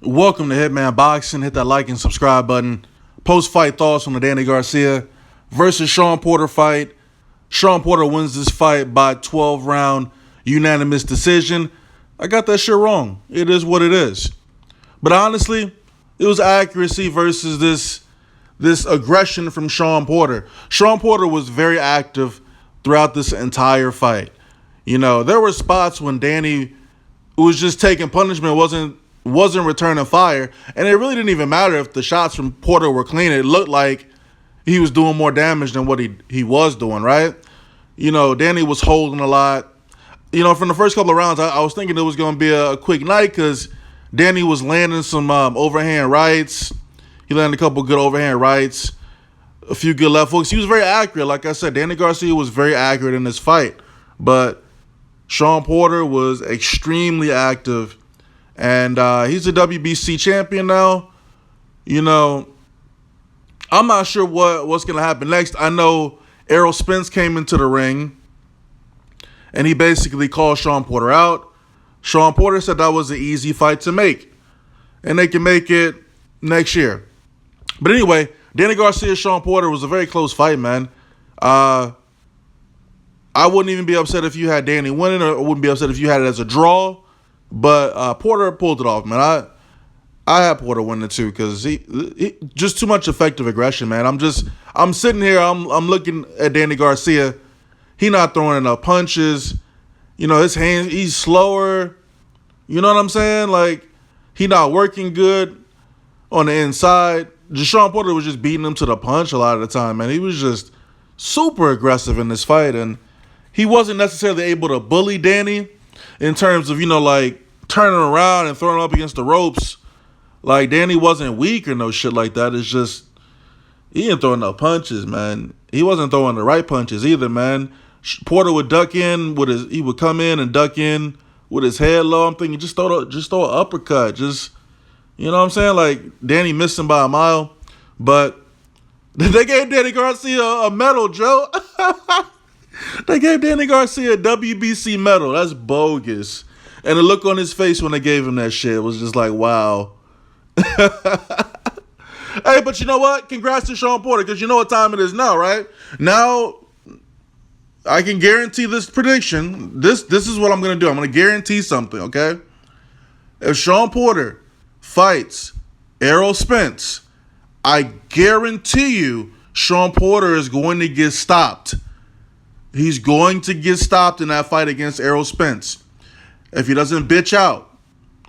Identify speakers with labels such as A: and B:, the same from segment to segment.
A: Welcome to Hitman Boxing. Hit that like and subscribe button. Post-fight thoughts on the Danny Garcia versus Shawn Porter fight. Shawn Porter wins this fight by 12-round unanimous decision. I got that shit wrong. It is what it is. But honestly, it was accuracy versus this aggression from Shawn Porter. Shawn Porter was very active throughout this entire fight. You know, there were spots when Danny was just taking punishment, wasn't returning fire, and it really didn't even matter if the shots from Porter were clean. It looked like he was doing more damage than what he was doing, right? You know, Danny was holding a lot. You know, from the first couple of rounds, I was thinking it was going to be a quick night because Danny was landing some overhand rights. He landed a couple good overhand rights, a few good left hooks. He was very accurate. Like I said, Danny Garcia was very accurate in this fight. But Shawn Porter was extremely active. And he's a WBC champion now. You know, I'm not sure what's going to happen next. I know Errol Spence came into the ring, and he basically called Shawn Porter out. Shawn Porter said that was an easy fight to make, and they can make it next year. But anyway, Danny Garcia, Shawn Porter was a very close fight, man. I wouldn't even be upset if you had Danny winning, or I wouldn't be upset if you had it as a draw. But Porter pulled it off, man. I had Porter winning too because he just too much effective aggression, man. I'm sitting here, I'm looking at Danny Garcia. He not throwing enough punches. You know, his hands, he's slower. You know what I'm saying? Like, he not working good on the inside. Shawn Porter was just beating him to the punch a lot of the time, man. He was just super aggressive in this fight, and he wasn't necessarily able to bully Danny in terms of, you know, like turning around and throwing him up against the ropes. Like, Danny wasn't weak or no shit like that. It's just, he didn't throw enough punches, man. He wasn't throwing the right punches either, man. Porter would duck in he would come in and duck in with his head low. I'm thinking, just throw an uppercut. Just, you know what I'm saying? Like, Danny missed him by a mile. But they gave Danny Garcia a medal, Joe. They gave Danny Garcia a WBC medal. That's bogus. And the look on his face when they gave him that shit was just like, wow. Hey, but you know what? Congrats to Shawn Porter, because you know what time it is now, right? Now, I can guarantee this prediction. This is what I'm going to do. I'm going to guarantee something, okay? If Shawn Porter fights Errol Spence, I guarantee you Shawn Porter is going to get stopped. He's going to get stopped in that fight against Errol Spence if he doesn't bitch out.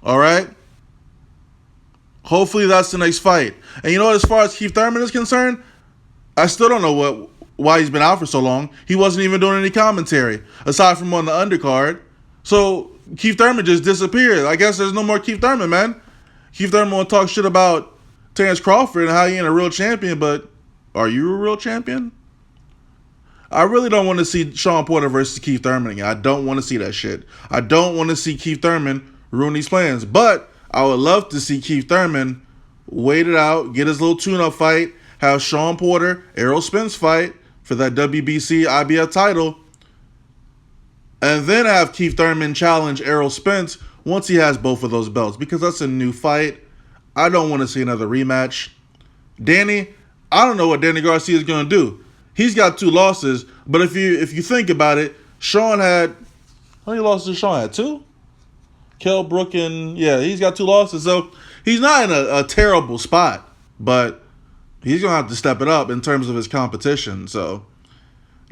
A: All right? Hopefully that's the next fight. And you know what, as far as Keith Thurman is concerned, I still don't know why he's been out for so long. He wasn't even doing any commentary, aside from on the undercard. So Keith Thurman just disappeared. I guess there's no more Keith Thurman, man. Keith Thurman will talk shit about Terrence Crawford and how he ain't a real champion, but are you a real champion? I really don't want to see Shawn Porter versus Keith Thurman again. I don't want to see that shit. I don't want to see Keith Thurman ruin these plans. But I would love to see Keith Thurman wait it out, get his little tune-up fight, have Shawn Porter, Errol Spence fight for that WBC IBF title, and then have Keith Thurman challenge Errol Spence once he has both of those belts, because that's a new fight. I don't want to see another rematch. Danny, I don't know what Danny Garcia is going to do. He's got 2 losses, but if you think about it, Shawn had, how many losses did Shawn had? 2? Kell Brook and, yeah, he's got 2 losses. So he's not in a terrible spot, but he's going to have to step it up in terms of his competition. So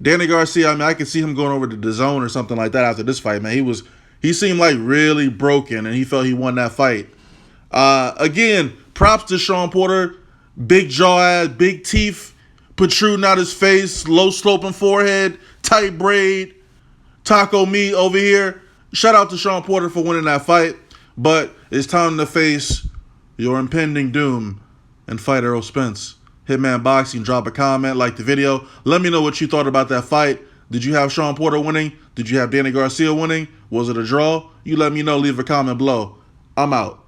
A: Danny Garcia, I mean, I could see him going over to DAZN or something like that after this fight, man. He seemed like really broken, and he felt he won that fight. Again, props to Shawn Porter. Big jaw ass, big teeth protruding out his face, low sloping forehead, tight braid, taco meat over here. Shout out to Shawn Porter for winning that fight. But it's time to face your impending doom and fight Errol Spence. Hitman Boxing, drop a comment, like the video. Let me know what you thought about that fight. Did you have Shawn Porter winning? Did you have Danny Garcia winning? Was it a draw? You let me know. Leave a comment below. I'm out.